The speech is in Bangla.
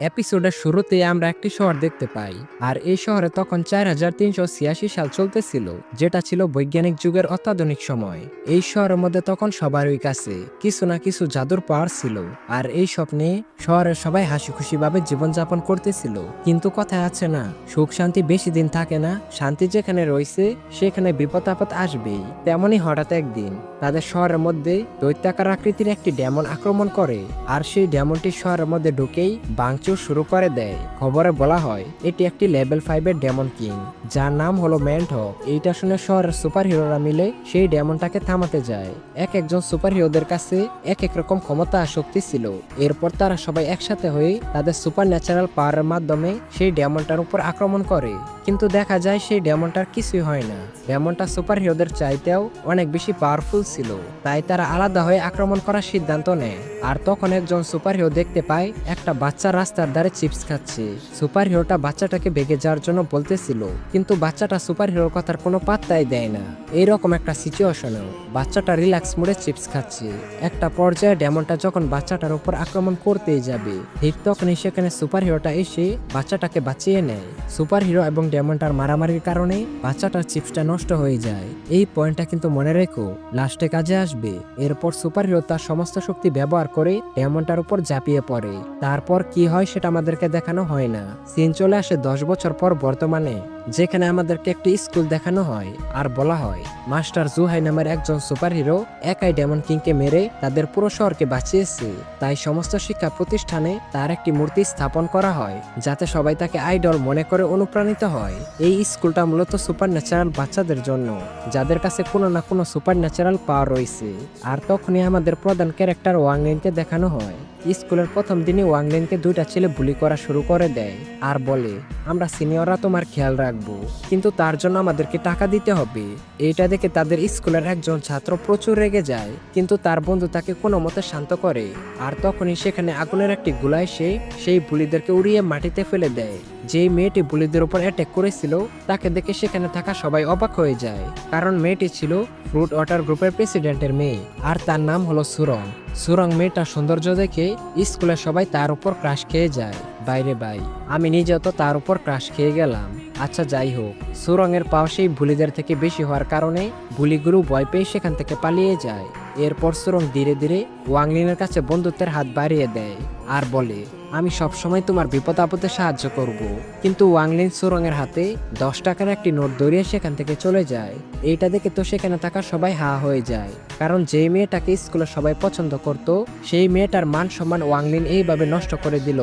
এপিসোডের শুরুতে আমরা একটি শহর দেখতে পাই, আর এই শহরে তখন 4386 সাল চলতেছিল, যেটা ছিল বৈজ্ঞানিক যুগের অত্যাধুনিক সময়। এই শহরের মধ্যে তখন সবারই কাছে কিছু না কিছু জাদুর পাওয়ার ছিল, আর এই স্বপ্নে শহরের সবাই হাসি খুশি ভাবে জীবনযাপন করতেছিল। কিন্তু কথায় আছে না, সুখ শান্তি বেশি দিন থাকে না, শান্তি যেখানে রয়েছে সেখানে বিপদ আপদ আসবেই। তেমনই হঠাৎ একদিন তাদের শহরের মধ্যে দৈত্যাকার আকৃতির একটি ডেমন আক্রমণ করে, আর সেই ডেমনটি শহরের মধ্যে ঢুকেই ভাঙচুর শুরু করে দেয়। খবরে বলা হয় এটি একটি লেভেল 5 এর ডেমন কিং, যার নাম হলো ম্যান্টহক। এইটা শুনে শহরের সুপার হিরোরা মিলে সেই ডেমনটাকে থামাতে যায়। একজন সুপার হিরোদের কাছে এক এক রকম ক্ষমতা আর শক্তি ছিল। এরপর তারা সবাই একসাথে হয়ে তাদের সুপার ন্যাচারাল পাওয়ারের মাধ্যমে সেই ডেমনটার উপর আক্রমণ করে। কিন্তু দেখা যায় সেই ডেমনটার কিছুই হয় না। ডেমনটা সুপার হিরোদের চাইতেও অনেক বেশি পাওয়ারফুল ছিল, তাই তারা আলাদা হয়ে আক্রমণ করার সিদ্ধান্ত নেয়। আর তখন একজন সুপার হিরো দেখতে পায় একটা বাচ্চা রাস্তার ধারে চিপস খাচ্ছে। সুপার হিরোটা বাচ্চাটাকে ভেগে যাওয়ার জন্য বলতেছিল, কিন্তু বাচ্চাটা সুপার হিরোর কথার কোনো পাত্তাই দেয় না। এইরকম একটা সিচুয়েশনেও বাচ্চাটা রিল্যাক্স মোডে চিপস খাচ্ছে। একটা পর্যায়ে ডেমনটা যখন বাচ্চাটার উপর আক্রমণ করতেই যাবে, ঠিক তখনই সেখানে সুপার হিরোটা এসে বাচ্চাটাকে বাঁচিয়ে নেয়। সুপার হিরো এবং ডেমনটার মারামারির কারণে বাচ্চাটার চিপসটা নষ্ট হয়ে যায়। এই পয়েন্টটা কিন্তু মনে রেখো, লাস্টে কাজে আসবে। এরপর সুপার হিরো তার সমস্ত শক্তি ব্যবহার করে ডেমনটার উপর ঝাঁপিয়ে পড়ে। তারপর কি হয় সেটা আমাদেরকে দেখানো হয় না। সিন চলে আসে 10 বছর পর বর্তমানে, যেখানে আমাদেরকে একটি স্কুল দেখানো হয়, আর বলা হয় মাস্টার জুহাই নামের একজন সুপার হিরো একাই ডেমন কিংকে মেরে তাদের পুরো শহরকে বাঁচিয়েছে। তাই সমস্ত শিক্ষা প্রতিষ্ঠানে তার একটি মূর্তি স্থাপন করা হয়, যাতে সবাই তাকে আইডল মনে করে অনুপ্রাণিত হয়। এই স্কুলটা মূলত সুপার ন্যাচারাল বাচ্চাদের জন্য, যাদের কাছে কোনো না কোনো সুপার ন্যাচারাল পাওয়ার রয়েছে। আর তখনই আমাদের প্রধান ক্যারেক্টার ওয়াংলিনকে দেখানো হয়। স্কুলের প্রথম দিনই ওয়াংলিনকে দুইটা ছেলে বুলি করা শুরু করে দেয়, আর বলে আমরা সিনিয়ররা তোমার খেয়াল রাখবো, কিন্তু তার জন্য আমাদেরকে টাকা দিতে হবে। এইটা দেখে তাদের স্কুলের একজন ছাত্র প্রচুর রেগে যায়, কিন্তু তার বন্ধু তাকে কোনো মতে শান্ত করে। আর তখনই সেখানে আগুনের একটি গোলা এসে সেই বুলিদেরকে উড়িয়ে মাটিতে ফেলে দেয়। যেই মেয়েটি বুলিদের উপর অ্যাটাক করেছিল তাকে দেখে সেখানে থাকা সবাই অবাক হয়ে যায়, কারণ মেয়েটি ছিল ফ্রুট ওয়াটার গ্রুপের প্রেসিডেন্টের মেয়ে, আর তার নাম হলো সুরং। সুরং মেয়েটার সৌন্দর্য দেখে স্কুলের সবাই তার উপর ক্রাশ খেয়ে যায়। বাইরে ভাই, আমি নিজেও তো তার উপর ক্রাশ খেয়ে গেলাম। আচ্ছা যাই হোক, সুরঙের পাও সেই বুলিদের থেকে বেশি হওয়ার কারণে বুলিগুলো ভয় পেয়ে সেখান থেকে পালিয়ে যায়। এরপর সুরং ধীরে ধীরে ওয়াংলিনের কাছে বন্ধুত্বের হাত বাড়িয়ে দেয়, আর বলে আমি সবসময় তোমার বিপদ আপদে সাহায্য করব। কিন্তু ওয়াংলিন সুরঙের হাতে 10 টাকার একটি নোট ধরিয়ে সেখান থেকে চলে যায়। এইটা দেখে তো সেখানে থাকা সবাই হা হয়ে যায়, কারণ যেই মেয়েটাকে স্কুলে সবাই পছন্দ করত সেই মেয়েটার মান সম্মান ওয়াংলিন এইভাবে নষ্ট করে দিল।